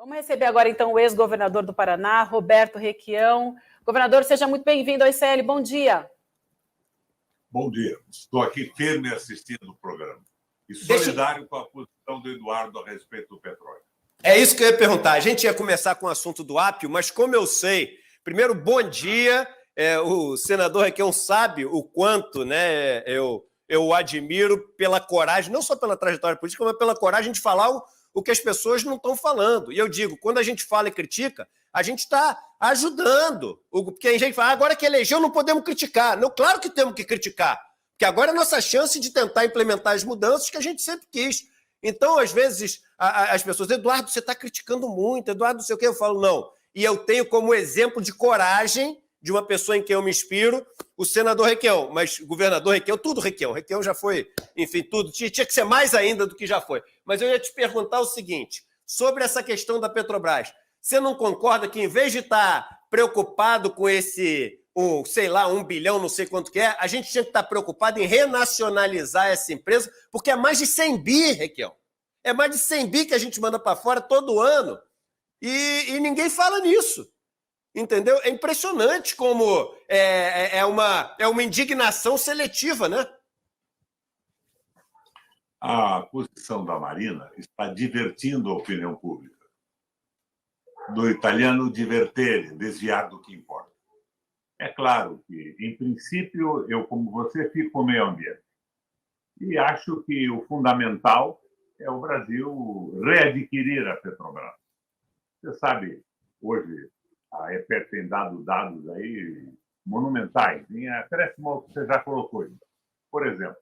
Vamos receber agora, então, o ex-governador do Paraná, Roberto Requião. Governador, seja muito bem-vindo ao ICL. Bom dia. Bom dia. Estou aqui firme assistindo o programa. E solidário com a posição do Eduardo a respeito do petróleo. É isso que eu ia perguntar. A gente ia começar com o assunto do Apio, mas como eu sei... Primeiro, bom dia. O senador Requião sabe o quanto, né, eu o admiro pela coragem, não só pela trajetória política, mas pela coragem de falar o que as pessoas não estão falando. E eu digo, quando a gente fala e critica, a gente está ajudando. Porque a gente fala, agora que elegeu, não podemos criticar. Não, claro que temos que criticar, porque agora é a nossa chance de tentar implementar as mudanças que a gente sempre quis. Então, às vezes, as pessoas, Eduardo, você está criticando muito, Eduardo, não sei o quê. Eu falo, não. E eu tenho como exemplo de coragem de uma pessoa em quem eu me inspiro, o senador Requião, mas governador Requião, tudo Requião. Requião já foi, enfim, tudo. Tinha que ser mais ainda do que já foi. Mas eu ia te perguntar o seguinte, sobre essa questão da Petrobras. Você não concorda que, em vez de estar preocupado com esse, sei lá, 1 bilhão, não sei quanto que é, a gente tinha que estar preocupado em renacionalizar essa empresa, porque é mais de 100 bi, Requião. É mais de 100 bi que a gente manda para fora todo ano e ninguém fala nisso. Entendeu? É impressionante como é uma indignação seletiva, né? A posição da Marina está divertindo a opinião pública. Do italiano divertere, desviar do que importa. É claro que, em princípio, eu, como você, fico com o meio ambiente. E acho que o fundamental é o Brasil readquirir a Petrobras. Você sabe, hoje, a EPE tem dado dados aí monumentais, em acréscimo ao que você já colocou. Por exemplo,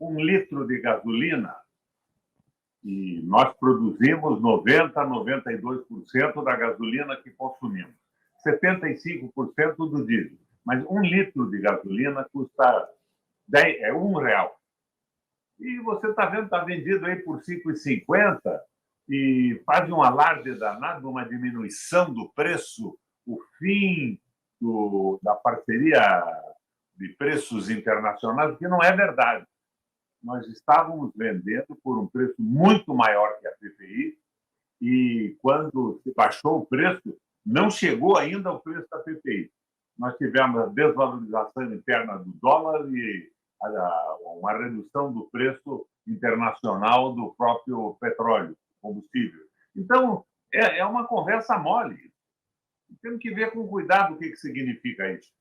1 litro de gasolina, e nós produzimos 90% a 92% da gasolina que consumimos, 75% do diesel. Mas 1 litro de gasolina custa R$1. E você está vendo, está vendido aí por R$5,50, e faz um alarde danado, uma diminuição do preço, o fim da parceria de preços internacionais, que não é verdade. Nós estávamos vendendo por um preço muito maior que a PPI, e quando se baixou o preço, não chegou ainda ao preço da PPI. Nós tivemos a desvalorização interna do dólar e uma redução do preço internacional do próprio petróleo, combustível. Então, é uma conversa mole. Temos que ver com cuidado o que significa isso.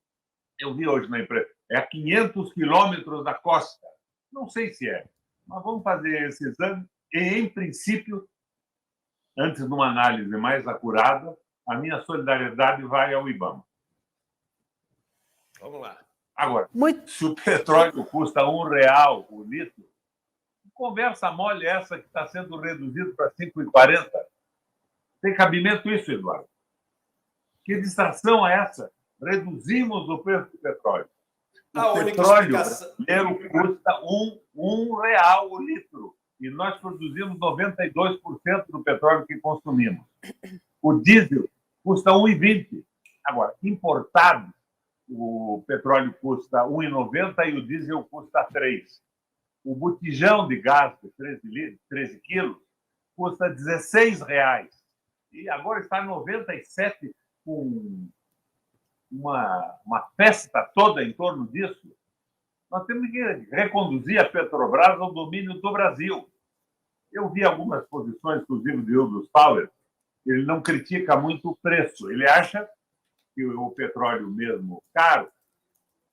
Eu vi hoje na empresa, é a 500 quilômetros da costa. Não sei se é, mas vamos fazer esse exame e, em princípio, antes de uma análise mais acurada, a minha solidariedade vai ao IBAMA. Vamos lá. Agora, se o petróleo custa R$1 o litro, conversa mole essa que está sendo reduzido para 5,40. Tem cabimento isso, Eduardo? Que distração é essa? Reduzimos o preço do petróleo. O petróleo brasileiro custa R$1 o litro. E nós produzimos 92% do petróleo que consumimos. O diesel custa R$1,20. Agora, importado, o petróleo custa R$1,90 e o diesel custa R$3. O botijão de gás de 13 quilos custa R$16. E agora está 97, com uma festa toda em torno disso. Nós temos que reconduzir a Petrobras ao domínio do Brasil. Eu vi algumas posições, inclusive de Hugo Power, ele não critica muito o preço. Ele acha que o petróleo mesmo caro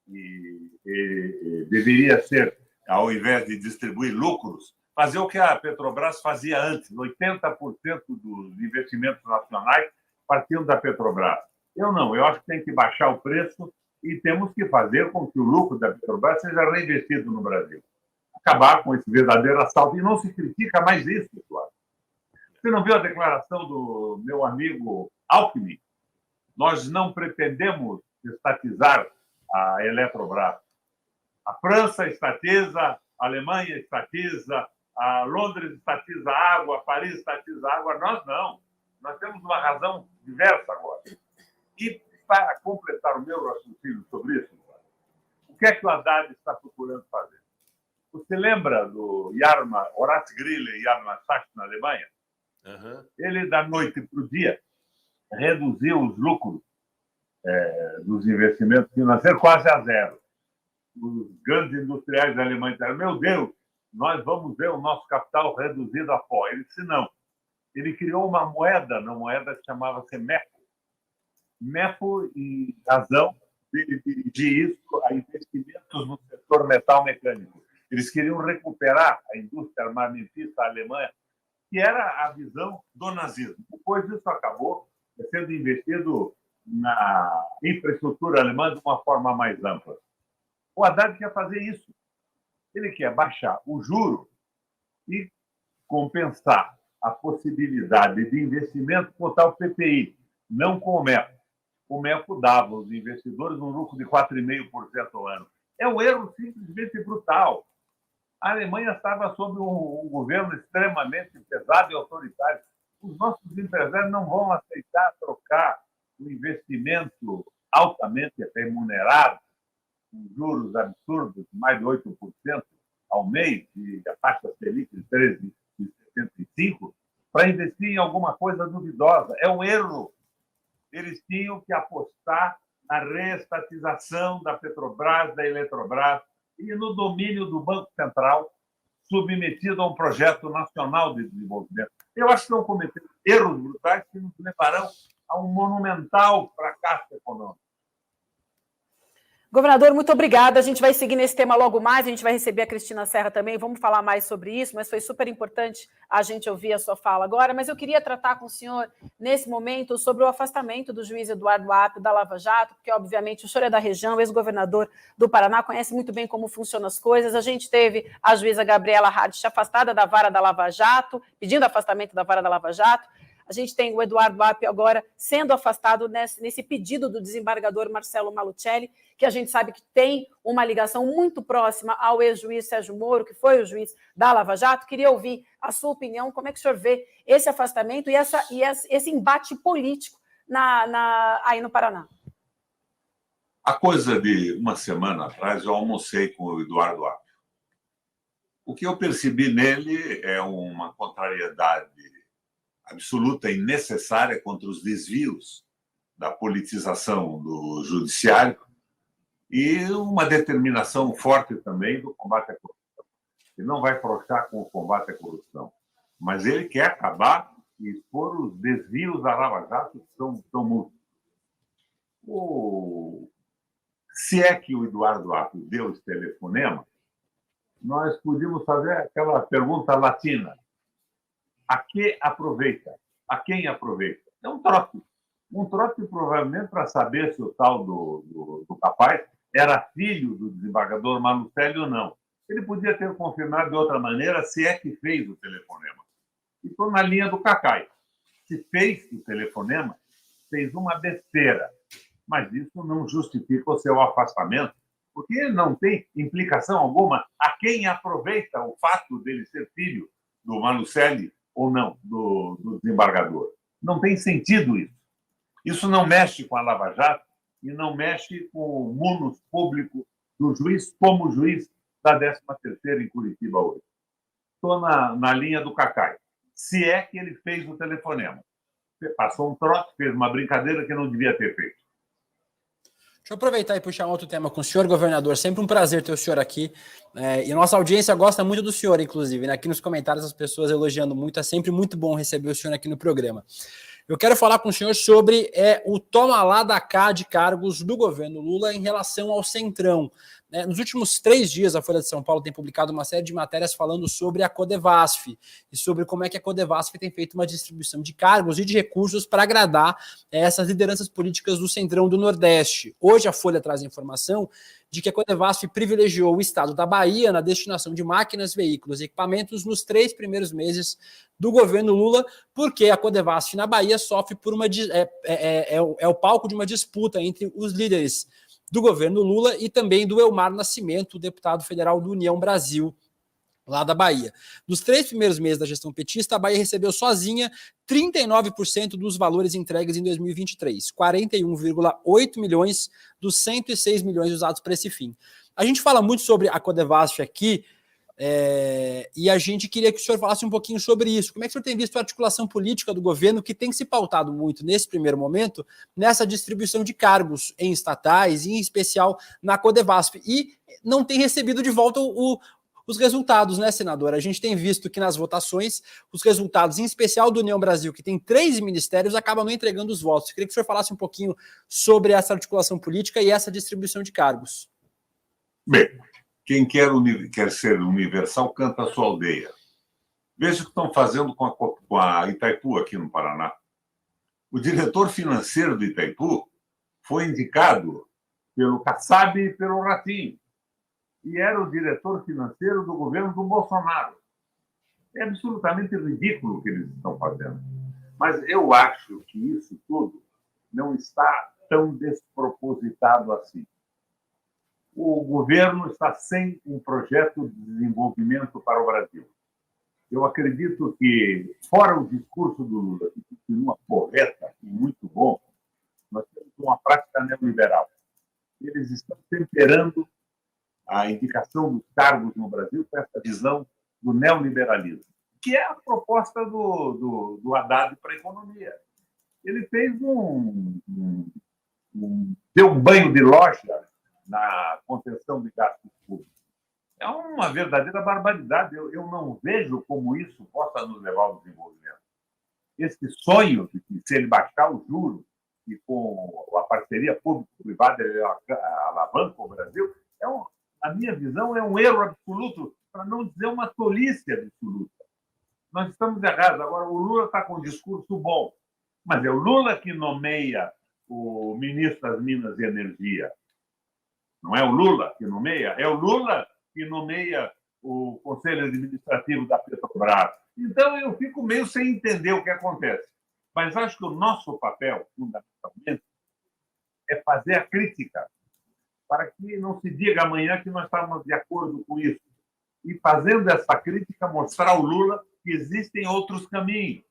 e deveria ser, ao invés de distribuir lucros, fazer o que a Petrobras fazia antes. 80% dos investimentos nacionais partiam da Petrobras. Eu não, eu acho que tem que baixar o preço e temos que fazer com que o lucro da Petrobras seja reinvestido no Brasil. Acabar com esse verdadeiro assalto. E não se critica mais isso, Eduardo. Você não viu a declaração do meu amigo Alckmin? Nós não pretendemos estatizar a Eletrobras. A França estatiza, a Alemanha estatiza, a Londres estatiza a água, Paris estatiza a água. Nós não. Nós temos uma razão diversa agora. E, para completar o meu raciocínio sobre isso, o que é que o Haddad está procurando fazer? Você lembra do Horace Greeley e Yarmar Sachs na Alemanha? Ele, da noite para o dia, reduziu os lucros dos investimentos financeiros quase a zero. Os grandes industriais alemães disseram, meu Deus, nós vamos ver o nosso capital reduzido a pó. Ele disse, não. Ele criou uma moeda que chamava-se MEFO. MEFO, em razão de dirigir isso a investimentos no setor metal-mecânico. Eles queriam recuperar a indústria armamentista alemã, que era a visão do nazismo. Depois isso acabou sendo investido na infraestrutura alemã de uma forma mais ampla. O Haddad quer fazer isso. Ele quer baixar o juro e compensar a possibilidade de investimento com o tal PPI, não com o MEFO. O MEFO dava aos investidores um lucro de 4,5% ao ano. É um erro simplesmente brutal. A Alemanha estava sob um governo extremamente pesado e autoritário. Os nossos empresários não vão aceitar trocar um investimento altamente remunerado, com juros absurdos, mais de 8% ao mês, e a taxa Selic de 13,75%, para investir em alguma coisa duvidosa. É um erro. Eles tinham que apostar na reestatização da Petrobras, da Eletrobras e no domínio do Banco Central, submetido a um projeto nacional de desenvolvimento. Eu acho que estão cometendo erros brutais que nos levarão a um monumental fracasso econômico. Governador, muito obrigada. A gente vai seguir nesse tema logo mais. A gente vai receber a Cristina Serra também. Vamos falar mais sobre isso, mas foi super importante a gente ouvir a sua fala agora. Mas eu queria tratar com o senhor, nesse momento, sobre o afastamento do juiz Eduardo Apio da Lava Jato, porque, obviamente, o senhor é da região, ex-governador do Paraná, conhece muito bem como funcionam as coisas. A gente teve a juíza Gabriela Hartsch afastada da vara da Lava Jato, pedindo afastamento da vara da Lava Jato. A gente tem o Eduardo Apio agora sendo afastado nesse pedido do desembargador Marcelo Malucelli, que a gente sabe que tem uma ligação muito próxima ao ex-juiz Sérgio Moro, que foi o juiz da Lava Jato. Queria ouvir a sua opinião, como é que o senhor vê esse afastamento e esse embate político aí no Paraná. Há coisa de uma semana atrás, eu almocei com o Eduardo Apio. O que eu percebi nele é uma contrariedade absoluta e necessária contra os desvios da politização do judiciário e uma determinação forte também do combate à corrupção. Ele não vai afrouxar com o combate à corrupção, mas ele quer acabar e expor os desvios da Lava Jato que são múltiplos. Se é que o Eduardo Apio deu esse telefonema, nós podíamos fazer aquela pergunta latina. A que aproveita? A quem aproveita? É um trote. Um trote provavelmente para saber se o tal do capaz era filho do desembargador Malucelli ou não. Ele podia ter confirmado de outra maneira se é que fez o telefonema. Estou na linha do Cacai. Se fez o telefonema, fez uma besteira. Mas isso não justifica o seu afastamento, porque não tem implicação alguma a quem aproveita o fato dele ser filho do Malucelli ou não, do desembargador. Não tem sentido isso. Isso não mexe com a Lava Jato e não mexe com o munus público do juiz como juiz da 13ª em Curitiba hoje. Estou na linha do Cacai. Se é que ele fez o telefonema. Passou um trote, fez uma brincadeira que não devia ter feito. Deixa eu aproveitar e puxar um outro tema com o senhor, governador. Sempre um prazer ter o senhor aqui. E a nossa audiência gosta muito do senhor, inclusive. Né? Aqui nos comentários as pessoas elogiando muito. É sempre muito bom receber o senhor aqui no programa. Eu quero falar com o senhor sobre o toma lá da cá de cargos do governo Lula em relação ao Centrão. Nos últimos 3 dias, a Folha de São Paulo tem publicado uma série de matérias falando sobre a Codevasf e sobre como é que a Codevasf tem feito uma distribuição de cargos e de recursos para agradar essas lideranças políticas do Centrão do Nordeste. Hoje a Folha traz a informação de que a Codevasf privilegiou o estado da Bahia na destinação de máquinas, veículos e equipamentos nos 3 primeiros meses do governo Lula, porque a Codevasf na Bahia sofre por o palco de uma disputa entre os líderes do governo Lula e também do Elmar Nascimento, deputado federal do União Brasil, lá da Bahia. Nos 3 primeiros meses da gestão petista, a Bahia recebeu sozinha 39% dos valores entregues em 2023, 41,8 milhões dos 106 milhões usados para esse fim. A gente fala muito sobre a Codevasf aqui, E a gente queria que o senhor falasse um pouquinho sobre isso. Como é que o senhor tem visto a articulação política do governo, que tem se pautado muito nesse primeiro momento, nessa distribuição de cargos em estatais, e em especial na Codevasf, e não tem recebido de volta os resultados, né, senador? A gente tem visto que nas votações, os resultados, em especial do União Brasil, que tem 3 ministérios, acabam não entregando os votos. Eu queria que o senhor falasse um pouquinho sobre essa articulação política e essa distribuição de cargos. Bem, quem quer ser universal canta a sua aldeia. Veja o que estão fazendo com a Itaipu aqui no Paraná. O diretor financeiro do Itaipu foi indicado pelo Kassab e pelo Ratinho. E era o diretor financeiro do governo do Bolsonaro. É absolutamente ridículo o que eles estão fazendo. Mas eu acho que isso tudo não está tão despropositado assim. O governo está sem um projeto de desenvolvimento para o Brasil. Eu acredito que, fora o discurso do Lula, que continua correta e muito bom, nós temos uma prática neoliberal. Eles estão temperando a indicação dos cargos no Brasil com essa visão do neoliberalismo, que é a proposta do Haddad para a economia. Ele fez deu um banho de loja na contenção de gastos públicos. É uma verdadeira barbaridade. Eu não vejo como isso possa nos levar ao desenvolvimento. Esse sonho de que, se ele baixar o juro e com a parceria público-privada ele alavanca o Brasil, na minha visão, é um erro absoluto, para não dizer uma tolice absoluta. Nós estamos errados. Agora, o Lula está com um discurso bom, mas é o Lula que nomeia o ministro das Minas e Energia. Não é o Lula que nomeia, é o Lula que nomeia o Conselho Administrativo da Petrobras. Então, eu fico meio sem entender o que acontece. Mas acho que o nosso papel, fundamentalmente, é fazer a crítica, para que não se diga amanhã que nós estamos de acordo com isso. E, fazendo essa crítica, mostrar ao Lula que existem outros caminhos.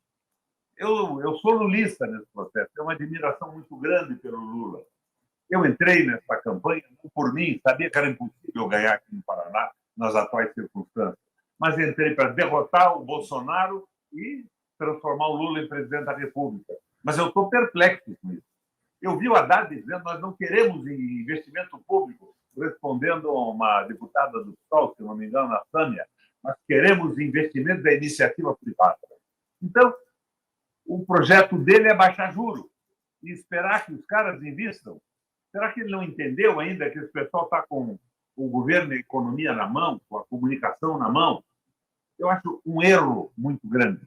Eu sou lulista nesse processo, tenho uma admiração muito grande pelo Lula. Eu entrei nessa campanha, não por mim, sabia que era impossível ganhar aqui no Paraná, nas atuais circunstâncias, mas entrei para derrotar o Bolsonaro e transformar o Lula em presidente da República. Mas eu estou perplexo com isso. Eu vi o Haddad dizendo que nós não queremos investimento público, respondendo a uma deputada do PSOL, se não me engano, a Sâmia, nós queremos investimento da iniciativa privada. Então, o projeto dele é baixar juros e esperar que os caras invistam. Será que ele não entendeu ainda que esse pessoal está com o governo e a economia na mão, com a comunicação na mão? Eu acho um erro muito grande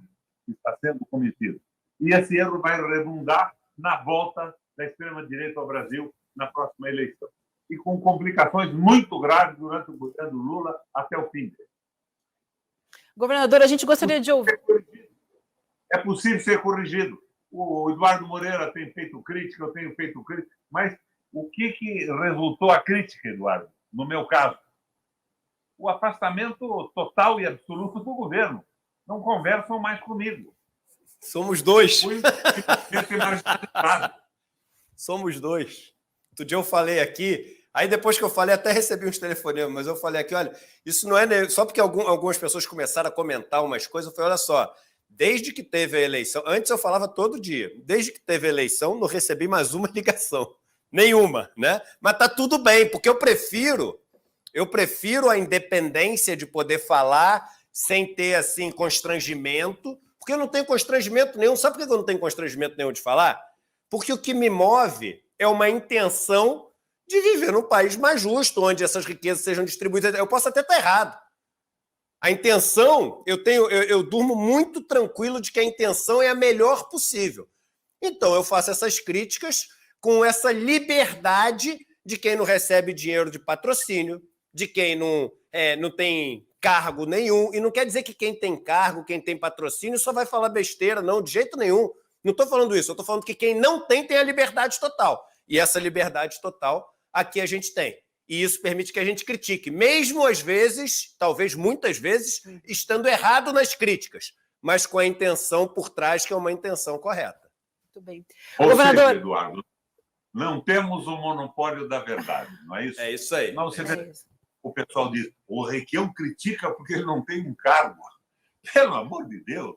que está sendo cometido. E esse erro vai redundar na volta da extrema-direita ao Brasil na próxima eleição. E com complicações muito graves durante o governo Lula até o fim dele. Governador, a gente gostaria de ouvir... É possível ser corrigido. O Eduardo Moreira tem feito crítica, eu tenho feito crítica, mas o que resultou a crítica, Eduardo? No meu caso, o afastamento total e absoluto do governo. Não conversam mais comigo. Somos dois. Fui Somos dois. Outro dia eu falei aqui, aí depois que eu falei, até recebi uns telefonemas, mas eu falei aqui, olha, isso não é... Só porque algumas pessoas começaram a comentar umas coisas, eu falei, olha só, desde que teve a eleição, antes eu falava todo dia, desde que teve a eleição, não recebi mais uma ligação. Nenhuma, né? Mas tá tudo bem, porque eu prefiro a independência de poder falar sem ter, assim, constrangimento, porque eu não tenho constrangimento nenhum. Sabe por que eu não tenho constrangimento nenhum de falar? Porque o que me move é uma intenção de viver num país mais justo, onde essas riquezas sejam distribuídas. Eu posso até estar errado. A intenção, eu durmo muito tranquilo de que a intenção é a melhor possível. Então, eu faço essas críticas com essa liberdade de quem não recebe dinheiro de patrocínio, de quem não tem cargo nenhum. E não quer dizer que quem tem cargo, quem tem patrocínio, só vai falar besteira, não, de jeito nenhum. Não estou falando isso, eu estou falando que quem não tem a liberdade total. E essa liberdade total aqui a gente tem. E isso permite que a gente critique, mesmo às vezes, talvez muitas vezes, estando errado nas críticas, mas com a intenção por trás, que é uma intenção correta. Muito bem. Ou Governador... seja, Eduardo, não temos o monopólio da verdade, não é isso? É isso aí. Não, o pessoal diz, o Requião critica porque ele não tem um cargo. Pelo amor de Deus,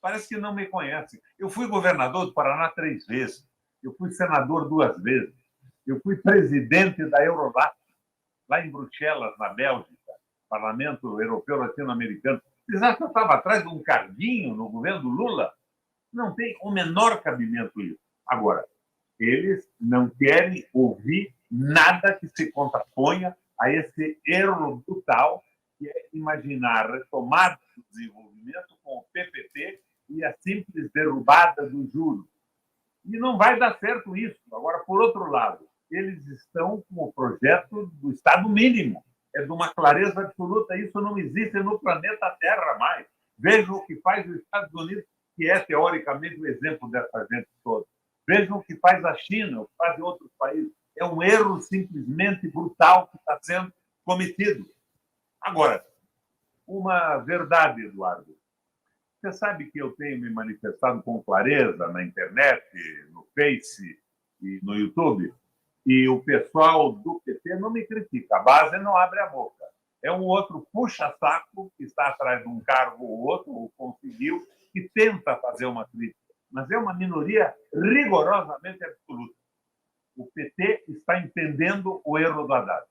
parece que não me conhece. Eu fui governador do Paraná 3 vezes, eu fui senador 2 vezes, eu fui presidente da Eurolat, lá em Bruxelas, na Bélgica, Parlamento Europeu Latino-Americano. Vocês acham que eu estava atrás de um carguinho no governo do Lula? Não tem o menor cabimento isso. Agora, eles não querem ouvir nada que se contraponha a esse erro brutal que é imaginar retomada do desenvolvimento com o PPP e a simples derrubada dos juros. E não vai dar certo isso. Agora, por outro lado, eles estão com o projeto do Estado mínimo. É de uma clareza absoluta. Isso não existe no planeta Terra mais. Vejam o que faz os Estados Unidos, que é, teoricamente, o exemplo dessa gente toda. Vejam o que faz a China, o que fazem outros países. É um erro simplesmente brutal que está sendo cometido. Agora, uma verdade, Eduardo. Você sabe que eu tenho me manifestado com clareza na internet, no Face e no YouTube, e o pessoal do PT não me critica. A base não abre a boca. É um outro puxa-saco que está atrás de um cargo ou outro, ou conseguiu, que tenta fazer uma crítica. Mas é uma minoria rigorosamente absoluta. O PT está entendendo o erro do Haddad.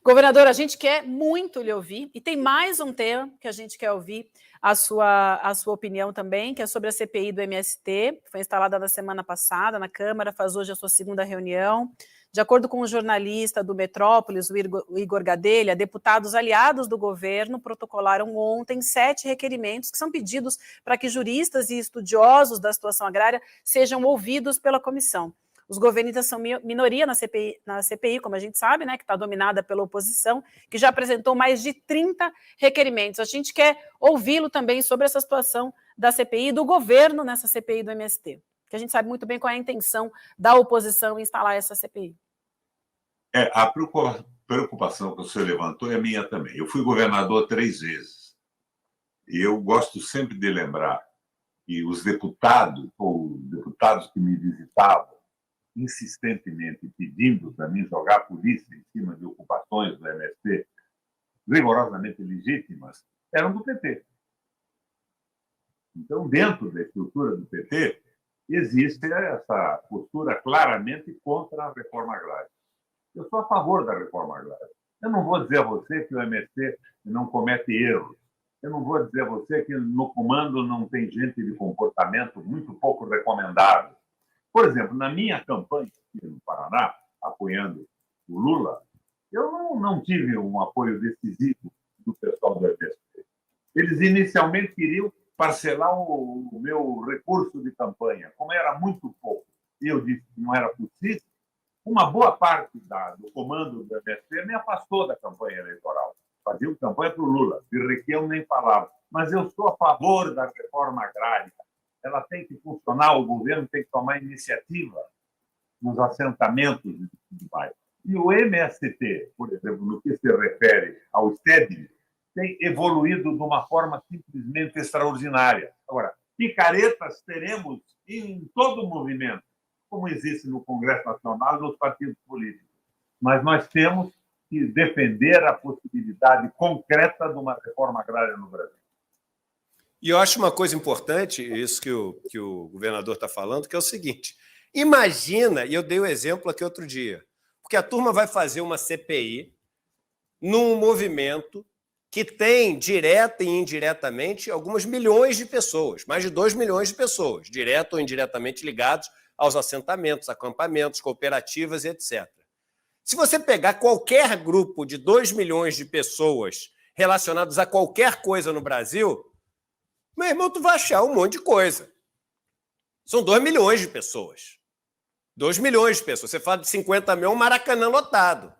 Governador, a gente quer muito lhe ouvir, e tem mais um tema que a gente quer ouvir a sua opinião também, que é sobre a CPI do MST, que foi instalada na semana passada na Câmara, faz hoje a sua segunda reunião. De acordo com o jornalista do Metrópolis, o Igor Gadelha, deputados aliados do governo protocolaram ontem 7 requerimentos que são pedidos para que juristas e estudiosos da situação agrária sejam ouvidos pela comissão. Os governistas são minoria na CPI, como a gente sabe, né, que está dominada pela oposição, que já apresentou mais de 30 requerimentos. A gente quer ouvi-lo também sobre essa situação da CPI e do governo nessa CPI do MST, que a gente sabe muito bem qual é a intenção da oposição em instalar essa CPI. A preocupação que você levantou é minha também. Eu fui governador 3 vezes. E eu gosto sempre de lembrar que os deputados, ou deputados que me visitavam, insistentemente pedindo para mim jogar a polícia em cima de ocupações do MST rigorosamente legítimas, eram do PT. Então, dentro da estrutura do PT, existe essa postura claramente contra a reforma agrária. Eu sou a favor da reforma agrária. Eu não vou dizer a você que o MST não comete erros. Eu não vou dizer a você que no comando não tem gente de comportamento muito pouco recomendável. Por exemplo, na minha campanha aqui no Paraná, apoiando o Lula, eu não tive um apoio decisivo do pessoal do MST. Eles inicialmente queriam parcelar o meu recurso de campanha. Como era muito pouco e eu disse que não era possível, uma boa parte do comando do MST me afastou da campanha eleitoral. Faziam campanha para o Lula, de Requião nem falava. Mas eu sou a favor da reforma agrária. Ela tem que funcionar, o governo tem que tomar iniciativa nos assentamentos e tudo mais. E o MST, por exemplo, no que se refere ao STEB, tem evoluído de uma forma simplesmente extraordinária. Agora, picaretas teremos em todo o movimento, como existe no Congresso Nacional e nos partidos políticos. Mas nós temos que defender a possibilidade concreta de uma reforma agrária no Brasil. E eu acho uma coisa importante, isso que o governador está falando, que é o seguinte: imagina, e eu dei o exemplo aqui outro dia, porque a turma vai fazer uma CPI num movimento que tem, direta e indiretamente, algumas milhões de pessoas, mais de 2 milhões de pessoas, direto ou indiretamente ligados aos assentamentos, acampamentos, cooperativas e etc. Se você pegar qualquer grupo de 2 milhões de pessoas relacionadas a qualquer coisa no Brasil, meu irmão, tu vai achar um monte de coisa. São 2 milhões de pessoas. 2 milhões de pessoas. Você fala de 50 mil, um Maracanã lotado.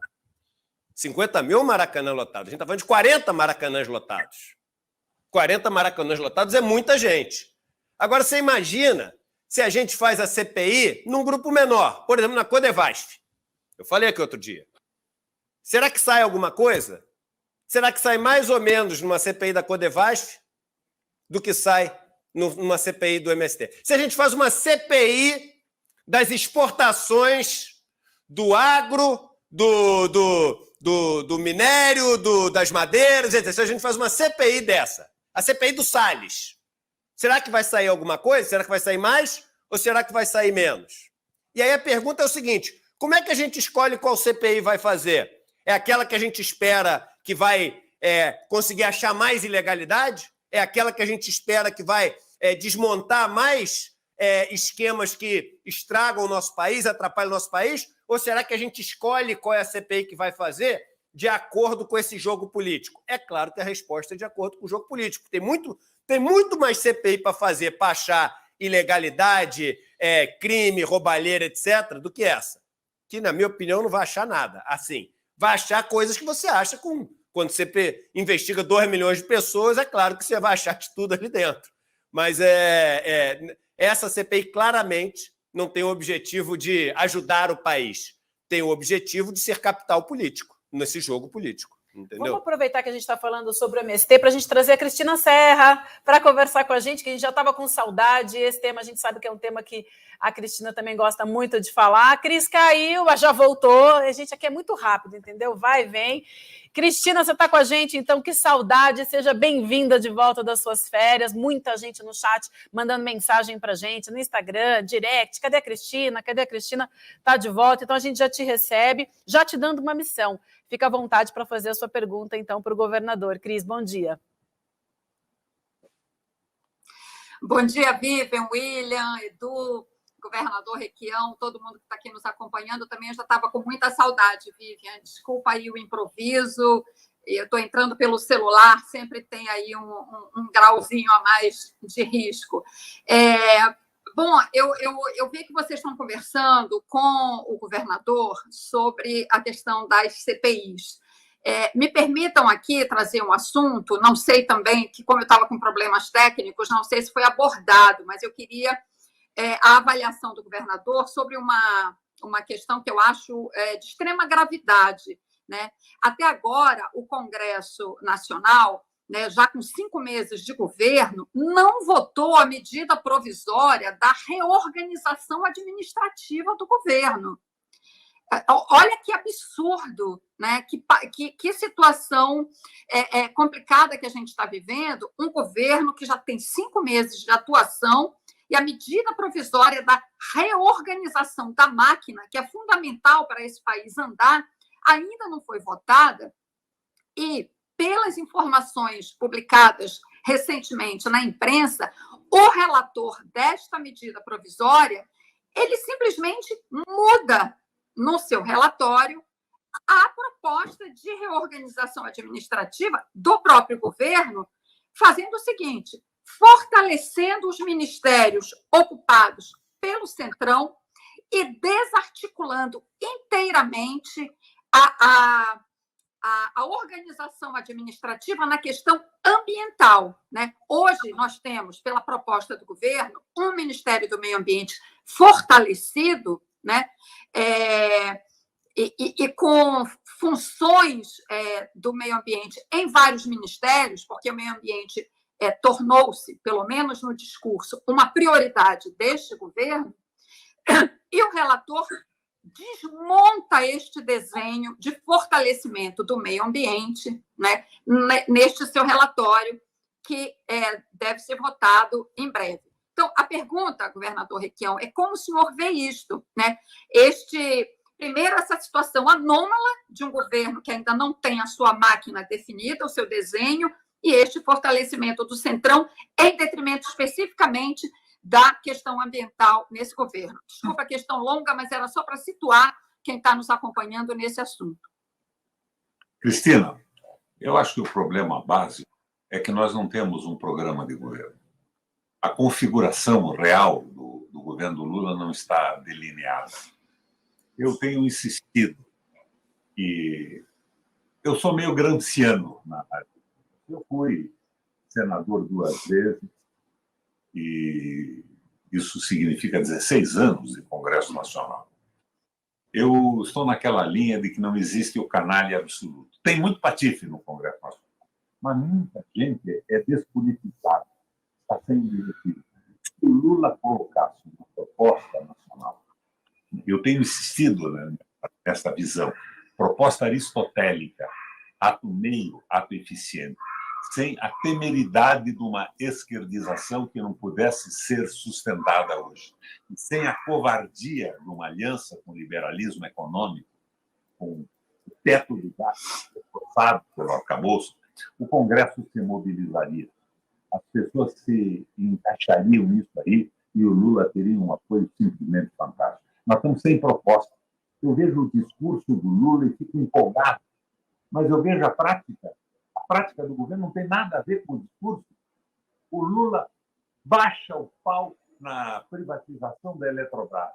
50 mil, um Maracanã lotado. A gente está falando de 40 Maracanãs lotados. 40 Maracanãs lotados é muita gente. Agora, você imagina se a gente faz a CPI num grupo menor, por exemplo, na Codevasf. Eu falei aqui outro dia. Será que sai alguma coisa? Será que sai mais ou menos numa CPI da Codevasf do que sai numa CPI do MST? Se a gente faz uma CPI das exportações do agro, do minério, das madeiras, etc. Se a gente faz uma CPI dessa, a CPI do Salles, será que vai sair alguma coisa? Será que vai sair mais? Ou será que vai sair menos? E aí a pergunta é o seguinte, como é que a gente escolhe qual CPI vai fazer? É aquela que a gente espera que vai conseguir achar mais ilegalidade? É aquela que a gente espera que vai desmontar mais esquemas que estragam o nosso país, atrapalham o nosso país? Ou será que a gente escolhe qual é a CPI que vai fazer de acordo com esse jogo político? É claro que a resposta é de acordo com o jogo político. Tem muito mais CPI para fazer, para achar ilegalidade, crime, roubalheira, etc., do que essa. Que, na minha opinião, não vai achar nada. Assim, vai achar coisas que você acha quando você investiga 2 milhões de pessoas, é claro que você vai achar de tudo ali dentro. Mas essa CPI claramente não tem o objetivo de ajudar o país. Tem o objetivo de ser capital político nesse jogo político. Entendeu? Vamos aproveitar que a gente está falando sobre o MST para a gente trazer a Cristina Serra para conversar com a gente, que a gente já estava com saudade. Esse tema a gente sabe que é um tema que a Cristina também gosta muito de falar. A Cris caiu, já voltou. A gente aqui é muito rápido, entendeu? Vai e vem. Cristina, você está com a gente, então que saudade. Seja bem-vinda de volta das suas férias. Muita gente no chat mandando mensagem para a gente, no Instagram, direct. Cadê a Cristina? Cadê a Cristina? Está de volta, então a gente já te recebe, já te dando uma missão. Fica à vontade para fazer a sua pergunta, então, para o governador. Cris, bom dia. Bom dia, Vivian, William, Edu, governador Requião, todo mundo que está aqui nos acompanhando. Também eu já estava com muita saudade, Vivian. Desculpa aí o improviso. Eu estou entrando pelo celular, sempre tem aí um grauzinho a mais de risco. Bom, eu vi que vocês estão conversando com o governador sobre a questão das CPIs. Me permitam aqui trazer um assunto, não sei também, que como eu estava com problemas técnicos, não sei se foi abordado, mas eu queria a avaliação do governador sobre uma questão que eu acho de extrema gravidade, né? Até agora, o Congresso Nacional, né, já com 5 meses de governo, não votou a medida provisória da reorganização administrativa do governo. Olha que absurdo, né? Que situação complicada que a gente está vivendo, um governo que já tem 5 meses de atuação e a medida provisória da reorganização da máquina, que é fundamental para esse país andar, ainda não foi votada e, pelas informações publicadas recentemente na imprensa, o relator desta medida provisória, ele simplesmente muda no seu relatório a proposta de reorganização administrativa do próprio governo, fazendo o seguinte, fortalecendo os ministérios ocupados pelo Centrão e desarticulando inteiramente a organização administrativa na questão ambiental, né? Hoje nós temos, pela proposta do governo, um Ministério do Meio Ambiente fortalecido, né? E com funções do meio ambiente em vários ministérios, porque o meio ambiente tornou-se, pelo menos no discurso, uma prioridade deste governo, e o relator desmonta este desenho de fortalecimento do meio ambiente, né, neste seu relatório, que deve ser votado em breve. Então, a pergunta, governador Requião, é como o senhor vê isto, né? Primeiro, essa situação anômala de um governo que ainda não tem a sua máquina definida, o seu desenho, e este fortalecimento do Centrão em detrimento especificamente da questão ambiental nesse governo. Desculpa a questão longa, mas era só para situar quem está nos acompanhando nesse assunto. Cristina, eu acho que o problema básico é que nós não temos um programa de governo. A configuração real do governo Lula não está delineada. Eu tenho insistido e eu sou meio gramsciano na área. Eu fui senador 2 vezes e isso significa 16 anos de Congresso Nacional. Eu estou naquela linha de que não existe o canalha absoluto. Tem muito patife no Congresso Nacional, mas muita gente é despolitizada, está sendo divertida. Se o Lula colocasse uma proposta nacional, eu tenho insistido, né, nessa visão, proposta aristotélica, ato meio, ato eficiente, sem a temeridade de uma esquerdização que não pudesse ser sustentada hoje, e sem a covardia de uma aliança com o liberalismo econômico, com o teto de gastos reforçado pelo arcabouço, o Congresso se mobilizaria. As pessoas se encaixariam nisso aí e o Lula teria um apoio simplesmente fantástico. Nós estamos sem proposta. Eu vejo o discurso do Lula e fico empolgado, mas eu vejo a prática. A prática do governo não tem nada a ver com o discurso. O Lula baixa o pau na privatização da Eletrobras.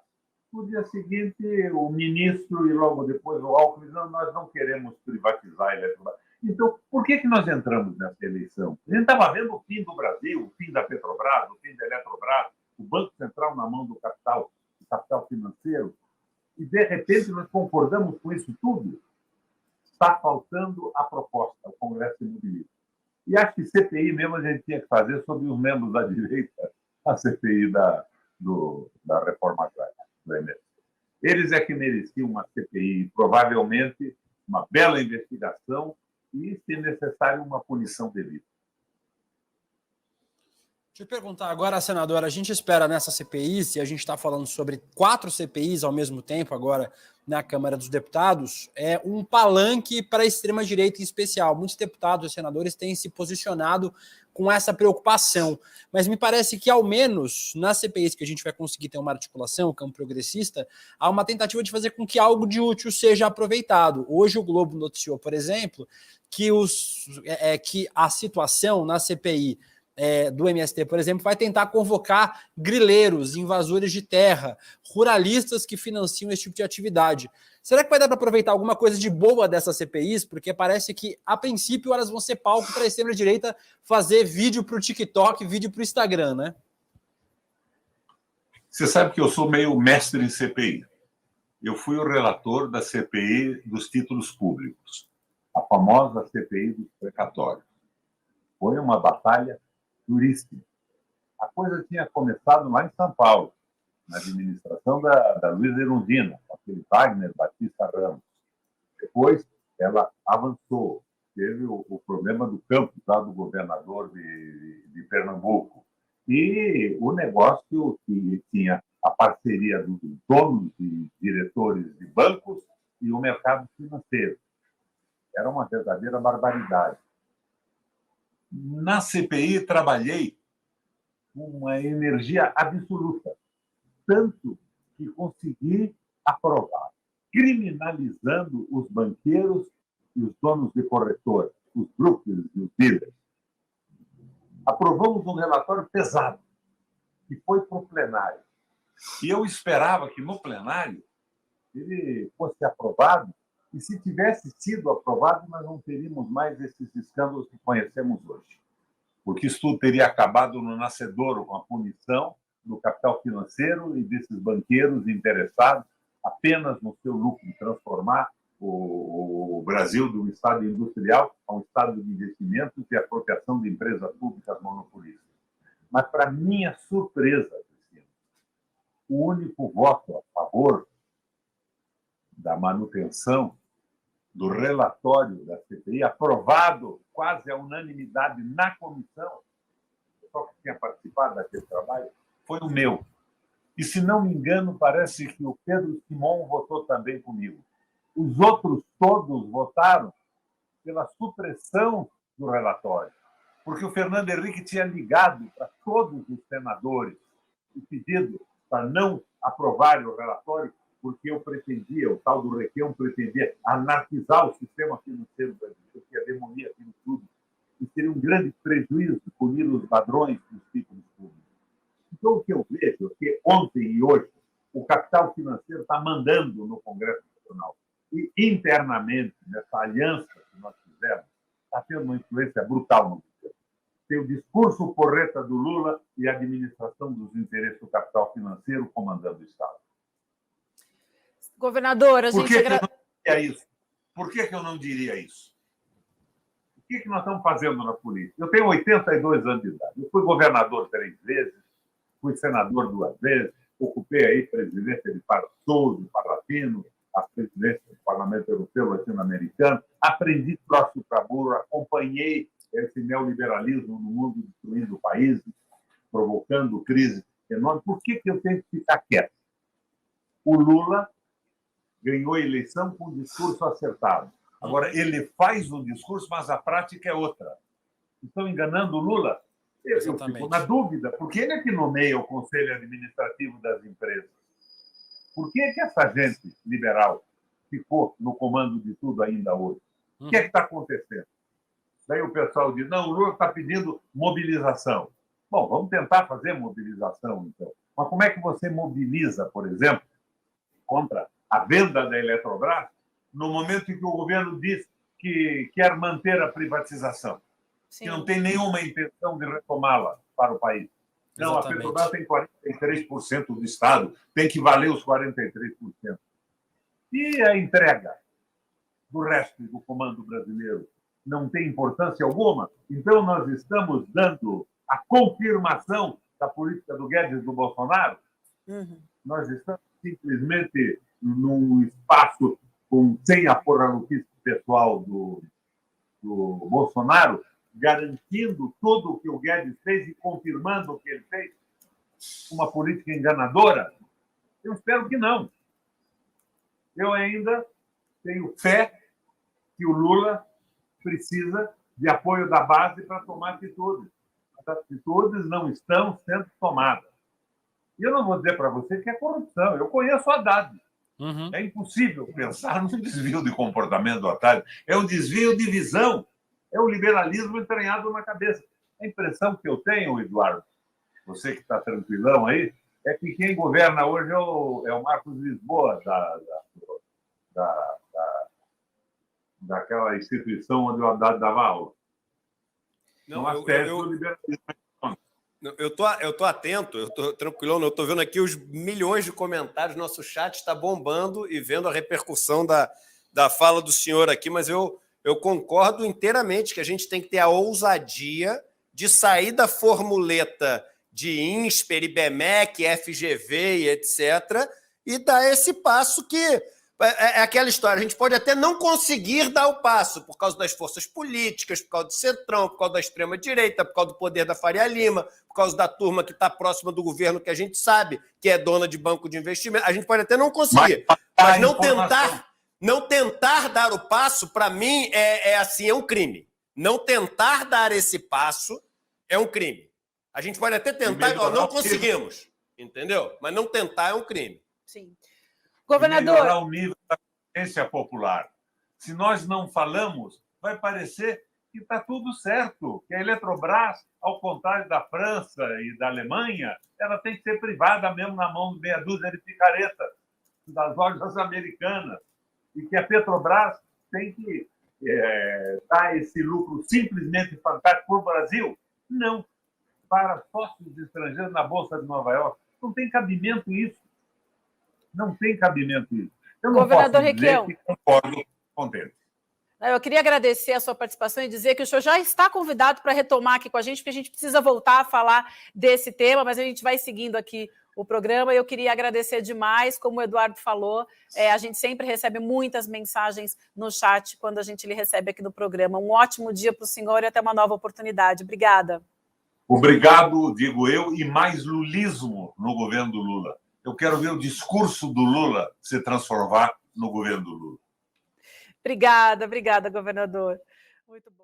No dia seguinte, o ministro e logo depois o Alckmin dizem: nós não queremos privatizar a Eletrobras. Então, por que nós entramos nessa eleição? A gente estava vendo o fim do Brasil, o fim da Petrobras, o fim da Eletrobras, o Banco Central na mão do capital financeiro, e, de repente, nós concordamos com isso tudo. Está faltando a proposta, o Congresso se mobiliza. E acho que CPI mesmo a gente tinha que fazer sobre os membros da direita, a CPI da reforma agrária, do MST. Eles é que mereciam uma CPI, provavelmente uma bela investigação e, se necessário, uma punição devida. Deixa eu perguntar agora, senadora, a gente espera nessa CPI, se a gente está falando sobre 4 CPIs ao mesmo tempo agora na Câmara dos Deputados, é um palanque para a extrema-direita em especial. Muitos deputados e senadores têm se posicionado com essa preocupação, mas me parece que, ao menos, nas CPIs que a gente vai conseguir ter uma articulação, o campo progressista, há uma tentativa de fazer com que algo de útil seja aproveitado. Hoje o Globo noticiou, por exemplo, que a situação na CPI do MST, por exemplo, vai tentar convocar grileiros, invasores de terra, ruralistas que financiam esse tipo de atividade. Será que vai dar para aproveitar alguma coisa de boa dessas CPIs? Porque parece que, a princípio, elas vão ser palco para a extrema-direita fazer vídeo para o TikTok, vídeo para o Instagram, né? Você sabe que eu sou meio mestre em CPI. Eu fui o relator da CPI dos títulos públicos, a famosa CPI dos precatórios. Foi uma batalha duríssima. A coisa tinha começado lá em São Paulo, na administração da Luiza Erundina, com aquele Wagner Batista Ramos. Depois, ela avançou. Teve o problema do campus lá do governador de Pernambuco. E o negócio que tinha a parceria dos donos e diretores de bancos e o mercado financeiro. Era uma verdadeira barbaridade. Na CPI, trabalhei com uma energia absoluta, tanto que consegui aprovar, criminalizando os banqueiros e os donos de corretora, os brokers e os dealers. Aprovamos um relatório pesado, que foi para o plenário. E eu esperava que, no plenário, ele fosse aprovado. E se tivesse sido aprovado, nós não teríamos mais esses escândalos que conhecemos hoje. Porque isso tudo teria acabado no nascedouro com a punição do capital financeiro e desses banqueiros interessados apenas no seu lucro, de transformar o Brasil de um estado industrial a um estado de investimentos e apropriação de empresas públicas monopolistas. Mas, para minha surpresa, Cristina, o único voto a favor da manutenção do relatório da CPI, aprovado quase à unanimidade na comissão, só que tinha participado daquele trabalho, foi o meu. E, se não me engano, parece que o Pedro Simon votou também comigo. Os outros todos votaram pela supressão do relatório, porque o Fernando Henrique tinha ligado para todos os senadores o pedido para não aprovarem o relatório, porque eu pretendia, o tal do Requião pretendia anarquizar o sistema financeiro brasileiro, que ia demolir aquilo tudo, e seria um grande prejuízo punir os ladrões dos títulos públicos. Então, o que eu vejo é que ontem e hoje o capital financeiro está mandando no Congresso Nacional. E, internamente, nessa aliança que nós fizemos, está tendo uma influência brutal no governo. Tem o discurso porreta do Lula e a administração dos interesses do capital financeiro comandando o Estado. Governador, a gente... Por que eu não diria isso? O que nós estamos fazendo na política? Eu tenho 82 anos de idade. Eu fui governador 3 vezes, fui senador 2 vezes, ocupei aí presidência de Souza, de Palatino, a presidência do Parlamento Europeu Latino-Americano, aprendi próximo para burro, acompanhei esse neoliberalismo no mundo, destruindo países, provocando crise enorme. Por que eu tenho que ficar quieto? O Lula ganhou a eleição com um discurso acertado. Agora, ele faz um discurso, mas a prática é outra. Estão enganando o Lula? Eu fico na dúvida, porque ele é que nomeia o Conselho Administrativo das empresas. Por que essa gente liberal ficou no comando de tudo ainda hoje? O que está acontecendo? Daí o pessoal diz, não, o Lula está pedindo mobilização. Bom, vamos tentar fazer mobilização, então. Mas como é que você mobiliza, por exemplo, contra a venda da Eletrobras, no momento em que o governo diz que quer manter a privatização, que não tem nenhuma intenção de retomá-la para o país? Não, a Petrobras tem 43% do Estado, tem que valer os 43%. E a entrega do resto do comando brasileiro não tem importância alguma? Então, nós estamos dando a confirmação da política do Guedes e do Bolsonaro? Nós estamos simplesmente num espaço sem a porra-louquice pessoal do Bolsonaro, garantindo tudo o que o Guedes fez e confirmando o que ele fez? Uma política enganadora? Eu espero que não. Eu ainda tenho fé que o Lula precisa de apoio da base para tomar atitudes. As atitudes não estão sendo tomadas. E eu não vou dizer para você que é corrupção. Eu conheço o Haddad. É impossível pensar num desvio de comportamento do Haddad. É um desvio de visão. É o liberalismo entranhado na cabeça. A impressão que eu tenho, Eduardo, você que está tranquilão aí, é que quem governa hoje é o Marcos Lisboa, daquela instituição onde o Haddad dava aula. Não, eu tô atento, eu tô tranquilão, eu tô vendo aqui os milhões de comentários, nosso chat está bombando e vendo a repercussão da fala do senhor aqui, mas eu concordo inteiramente que a gente tem que ter a ousadia de sair da formuleta de INSPER, IBMEC, FGV e etc., e dar esse passo que é aquela história, a gente pode até não conseguir dar o passo por causa das forças políticas, por causa do Centrão, por causa da extrema-direita, por causa do poder da Faria Lima, por causa da turma que está próxima do governo, que a gente sabe que é dona de banco de investimento. A gente pode até não conseguir, mas não tentar dar o passo, para mim, é um crime. Não tentar dar esse passo é um crime. A gente pode até tentar, não conseguimos, entendeu? Mas não tentar é um crime. Sim. Governador... melhorar o nível da consciência popular. Se nós não falamos, vai parecer que está tudo certo, que a Eletrobras, ao contrário da França e da Alemanha, ela tem que ser privada mesmo na mão de meia dúzia de picaretas das lojas americanas, e que a Petrobras tem que dar esse lucro simplesmente fantástico para o Brasil. Não, para sócios estrangeiros na Bolsa de Nova York. Não tem cabimento isso. Não tem cabimento isso. Eu não posso dizer que concordo com ele. Eu queria agradecer a sua participação e dizer que o senhor já está convidado para retomar aqui com a gente, porque a gente precisa voltar a falar desse tema, mas a gente vai seguindo aqui o programa. Eu queria agradecer demais, como o Eduardo falou, a gente sempre recebe muitas mensagens no chat quando a gente lhe recebe aqui no programa. Um ótimo dia para o senhor e até uma nova oportunidade. Obrigada. Obrigado, digo eu, e mais lulismo no governo do Lula. Eu quero ver o discurso do Lula se transformar no governo do Lula. Obrigada, governador. Muito bom.